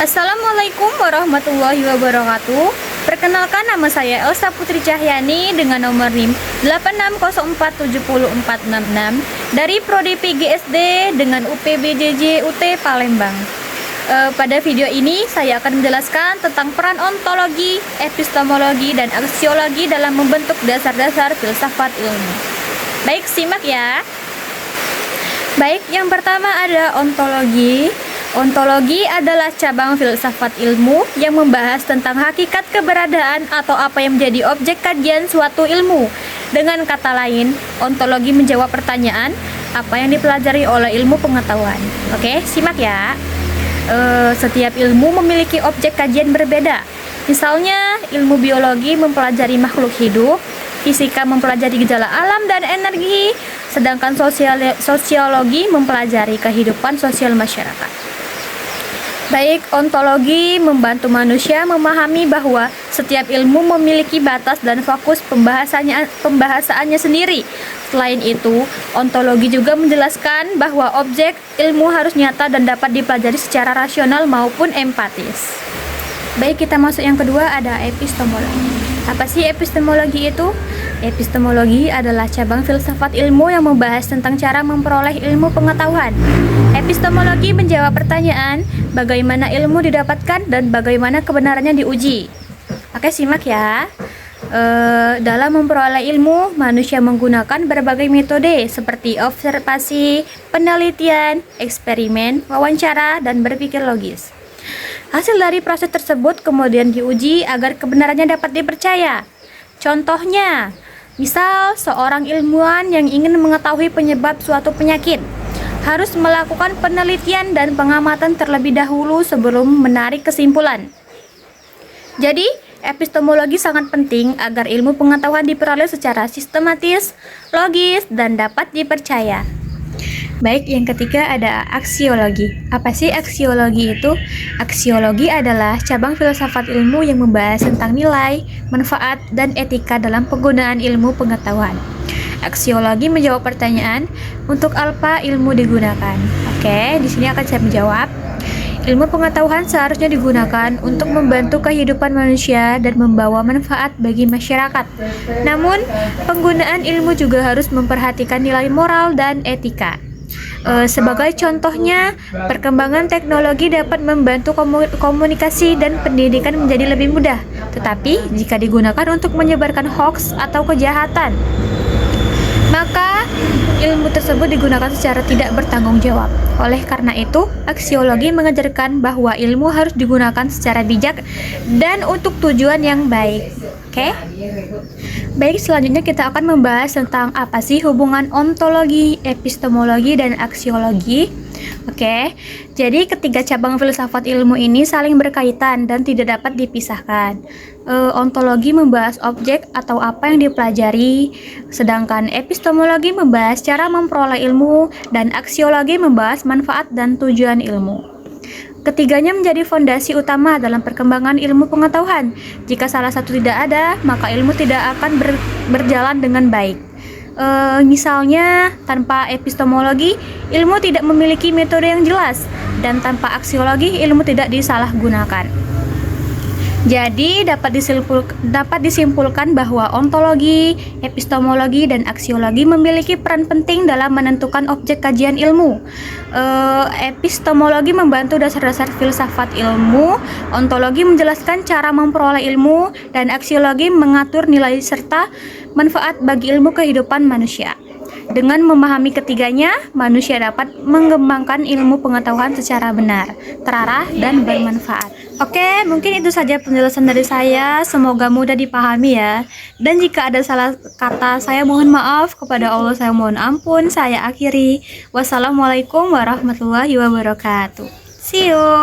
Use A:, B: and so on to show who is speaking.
A: Assalamualaikum warahmatullahi wabarakatuh. Perkenalkan, nama saya Elsa Putri Cahyani dengan nomor NIM 8604704666 dari Prodi PGSD dengan UPBJJ UT Palembang. Pada video ini saya akan menjelaskan tentang peran ontologi, epistemologi, dan aksiologi dalam membentuk dasar-dasar filsafat ilmu. Baik, simak ya. Baik, yang pertama ada ontologi. Ontologi adalah cabang filsafat ilmu yang membahas tentang hakikat keberadaan atau apa yang menjadi objek kajian suatu ilmu. Dengan kata lain, ontologi menjawab pertanyaan apa yang dipelajari oleh ilmu pengetahuan. Oke, simak ya. Setiap ilmu memiliki objek kajian berbeda. Misalnya, ilmu biologi mempelajari makhluk hidup, fisika mempelajari gejala alam dan energi, sedangkan sosiologi mempelajari kehidupan sosial masyarakat. Baik, ontologi membantu manusia memahami bahwa setiap ilmu memiliki batas dan fokus pembahasannya sendiri. Selain itu, ontologi juga menjelaskan bahwa objek ilmu harus nyata dan dapat dipelajari secara rasional maupun empatis. Baik, kita masuk yang kedua, ada epistemologi. Apa sih epistemologi itu? Epistemologi adalah cabang filsafat ilmu yang membahas tentang cara memperoleh ilmu pengetahuan. Epistemologi menjawab pertanyaan bagaimana ilmu didapatkan dan bagaimana kebenarannya diuji. Oke, simak ya. Dalam memperoleh ilmu, manusia menggunakan berbagai metode seperti observasi, penelitian, eksperimen, wawancara, dan berpikir logis. Hasil dari proses tersebut kemudian diuji agar kebenarannya dapat dipercaya. Contohnya, misal seorang ilmuwan yang ingin mengetahui penyebab suatu penyakit harus melakukan penelitian dan pengamatan terlebih dahulu sebelum menarik kesimpulan. Jadi, epistemologi sangat penting agar ilmu pengetahuan diperoleh secara sistematis, logis, dan dapat dipercaya. Baik, yang ketiga ada aksiologi. Apa sih aksiologi itu? Aksiologi adalah cabang filsafat ilmu yang membahas tentang nilai, manfaat, dan etika dalam penggunaan ilmu pengetahuan. Aksiologi menjawab pertanyaan, untuk apa ilmu digunakan? Oke, di sini akan saya menjawab. Ilmu pengetahuan seharusnya digunakan untuk membantu kehidupan manusia dan membawa manfaat bagi masyarakat. Namun, penggunaan ilmu juga harus memperhatikan nilai moral dan etika. Sebagai contohnya, perkembangan teknologi dapat membantu komunikasi dan pendidikan menjadi lebih mudah. Tetapi, jika digunakan untuk menyebarkan hoaks atau kejahatan, maka ilmu tersebut digunakan secara tidak bertanggung jawab. Oleh karena itu, aksiologi mengajarkan bahwa ilmu harus digunakan secara bijak dan untuk tujuan yang baik. Oke? Baik, selanjutnya kita akan membahas tentang apa sih hubungan ontologi, epistemologi, dan aksiologi. Oke, jadi ketiga cabang filsafat ilmu ini saling berkaitan dan tidak dapat dipisahkan. Ontologi membahas objek atau apa yang dipelajari, sedangkan epistemologi membahas cara memperoleh ilmu, dan aksiologi membahas manfaat dan tujuan ilmu. Ketiganya menjadi fondasi utama dalam perkembangan ilmu pengetahuan. Jika salah satu tidak ada, maka ilmu tidak akan berjalan dengan baik. Misalnya, tanpa epistemologi, ilmu tidak memiliki metode yang jelas, dan tanpa aksiologi, ilmu tidak disalahgunakan. Jadi, dapat disimpulkan bahwa ontologi, epistemologi, dan aksiologi memiliki peran penting dalam menentukan objek kajian ilmu. Epistemologi membantu dasar-dasar filsafat ilmu, ontologi menjelaskan cara memperoleh ilmu, dan aksiologi mengatur nilai serta manfaat bagi ilmu kehidupan manusia. Dengan memahami ketiganya, manusia dapat mengembangkan ilmu pengetahuan secara benar, terarah, dan bermanfaat. Oke, mungkin itu saja penjelasan dari saya. Semoga mudah dipahami ya. Dan jika ada salah kata, saya mohon maaf. Kepada Allah saya mohon ampun. Saya akhiri. Wassalamualaikum warahmatullahi wabarakatuh. See you.